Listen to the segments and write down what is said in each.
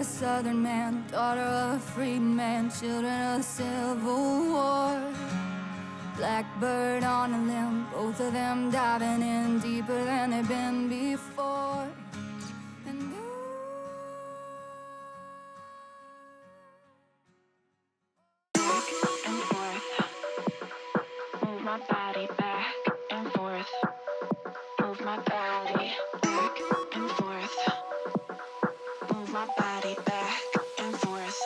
of a southern man, daughter of a freedman, children of the Civil War. Blackbird on a limb, both of them diving in deeper than they've been before. And move my body back and forth. Move my body back and forth. Move my body back and forth.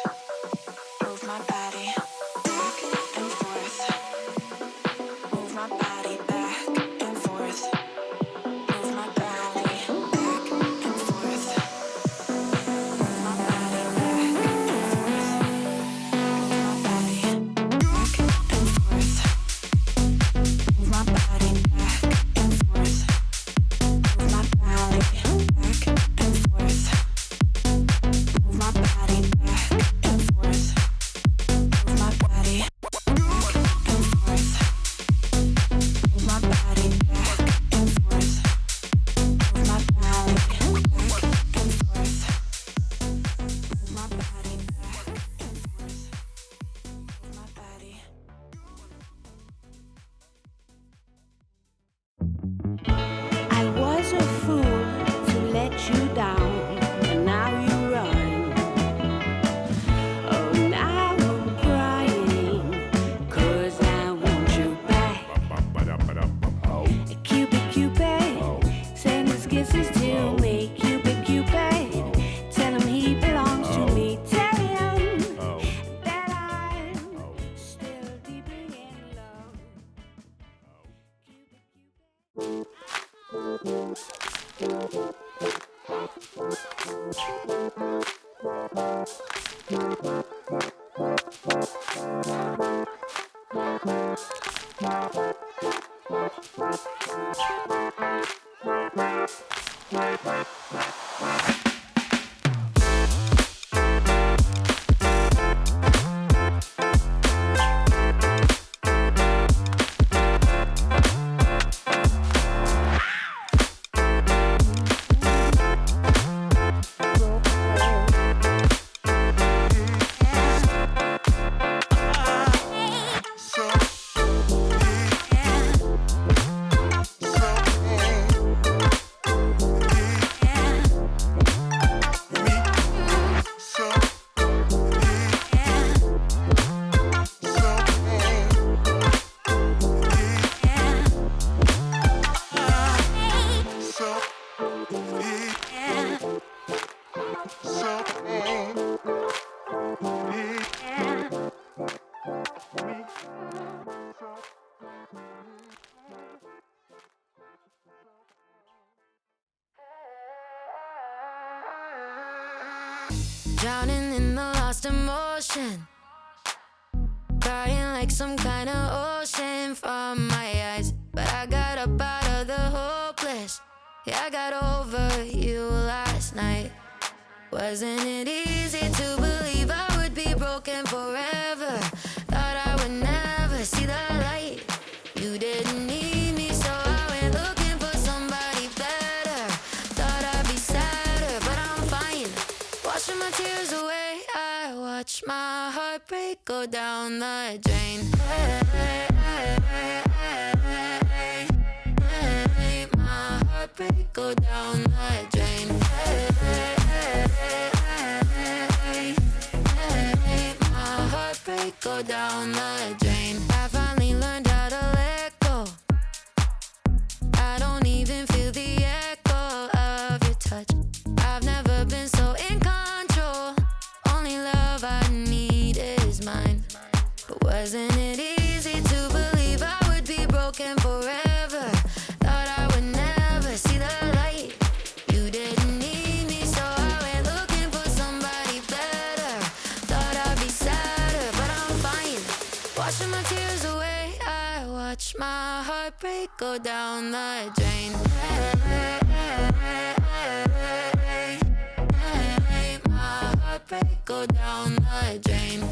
Move my body back and forth. Move my body back and forth. Move my body back and forth. Move my body back and forth. Move my body back and forth. Move my body back and forth. Move my body back and forth. Move my body back and forth. Move my body back and forth. Move my body back and forth. Move my body back and forth. Move my body back and forth. Move my body. I was a fool to let you down, and now you run. Oh, now I'm crying, 'cause I want you back. Cupid, Cupid, send his kisses to me. Cupid, Cupid, tell him he belongs to me. Tell him that I'm still deeply in love. Cupid, Cupid. Drowning in the lost emotion, crying like some kind of ocean from my eyes. But I got up out of the hopeless. Yeah, I got over you last night. Wasn't it easy to believe I would be broken forever? Thought I would never see the light. You didn't need me, so I went looking for somebody better. Thought I'd be sadder, but I'm fine. Washing my tears away, I watch my heartbreak go down the drain. My heartbreak go down the drain. My heartbreak go down the drain. I finally learned how to let go. I don't even feel the echo of your touch. I've never been so in control. Only love I need is mine. But wasn't it easy to believe I would be broken forever? Thought I would never see the light. You didn't need me, so I went looking for somebody better. Thought I'd be sadder, but I'm fine. Washing my tears away, I watch my heartbreak go down the drain. My heartbreak go down the drain. My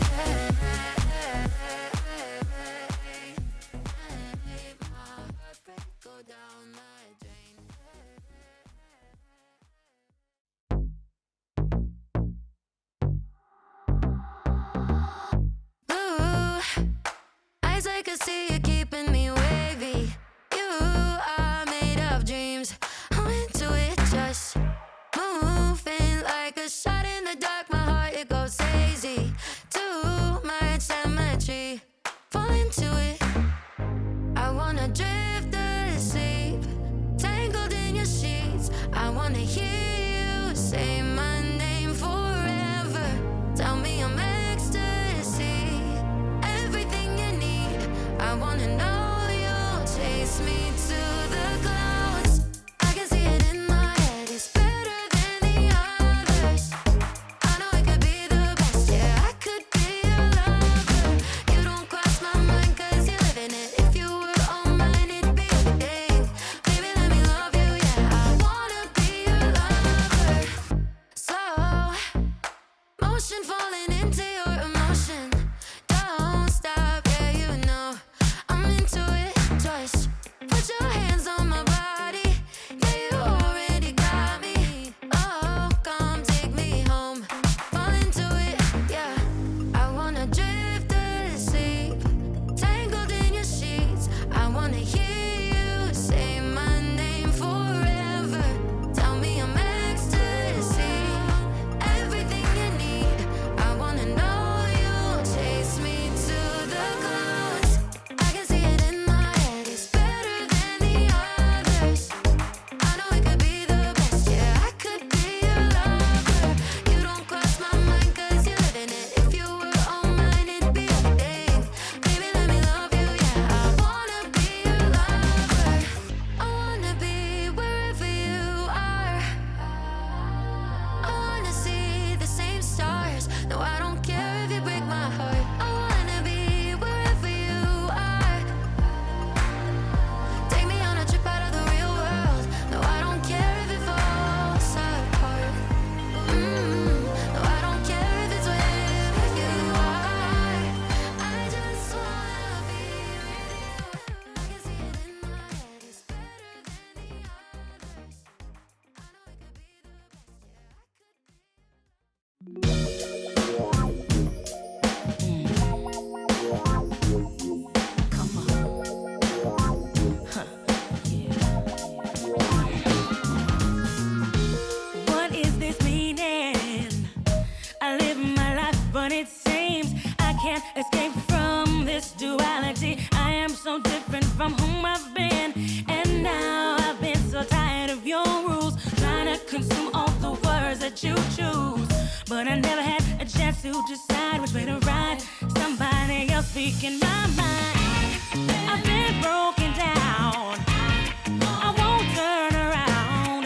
heartbreak go down the drain. ocean falling into your emotion. Don't stop, yeah, you know I'm into it. Just put your hands on my body. Yeah, you already got me. Oh, come take me home. Fall into it, yeah. I wanna drift asleep, tangled in your sheets. I wanna hear you say my name forever. Tell me I'm ecstasy, everything you need. I wanna know you chase me to the clouds. I can see it in my head, it's better than the others. I know it could be the best, yeah, I could be your lover. You don't cross my mind cause you're living it. If you were all mine, it'd be a thing. Baby, let me love you, yeah, I wanna be your lover. I wanna be wherever you are. I wanna see the same stars. No, I don't care if you break my heart. I wanna be wherever you are. Take me on a trip out of the real world. No, I don't care if it falls apart. No, I don't care if it's where you are. I just wanna be with you. I can see it in my head, it's better than the others. I know it could be the best, yeah, I could be. What is this meaning? I live my life, but it seems I can't escape from this duality. I am so different from whom I've been, and now I've been so tired of your rules, trying to consume all the words that you choose. But I never had a chance to decide which way to ride. Somebody else speaking my mind. I've been broken down, I won't turn around.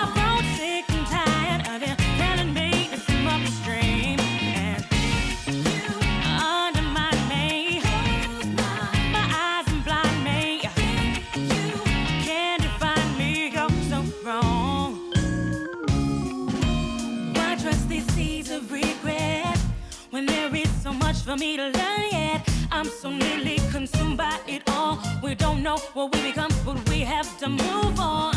I've grown sick and tired of you telling me to swim upstream, and you undermine me. My eyes and blind me. You can't define me, you're so wrong. Why trust these seeds of regret when there is so much for me to learn yet? I'm so nearly consumed by it all. We don't know what we become, but we have to move on.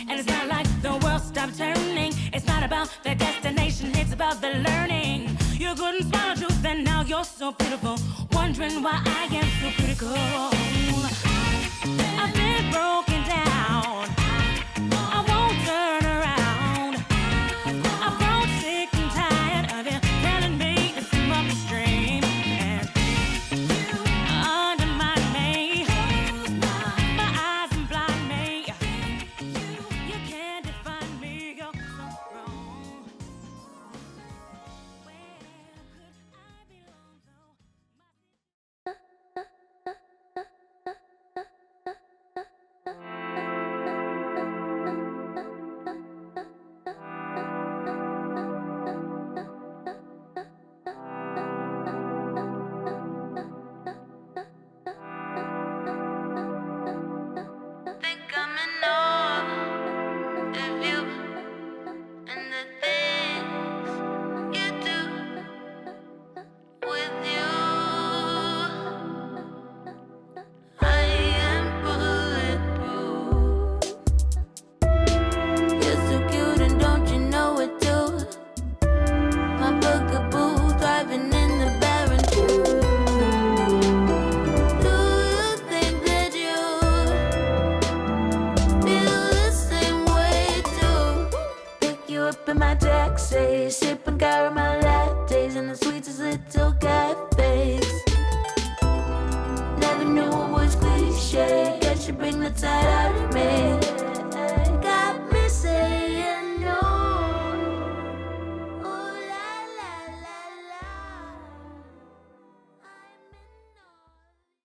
And it's not like the world stopped turning. It's not about the destination, it's about the learning. You couldn't swallow truth and now you're so pitiful, wondering why I am so critical. I've been broken down,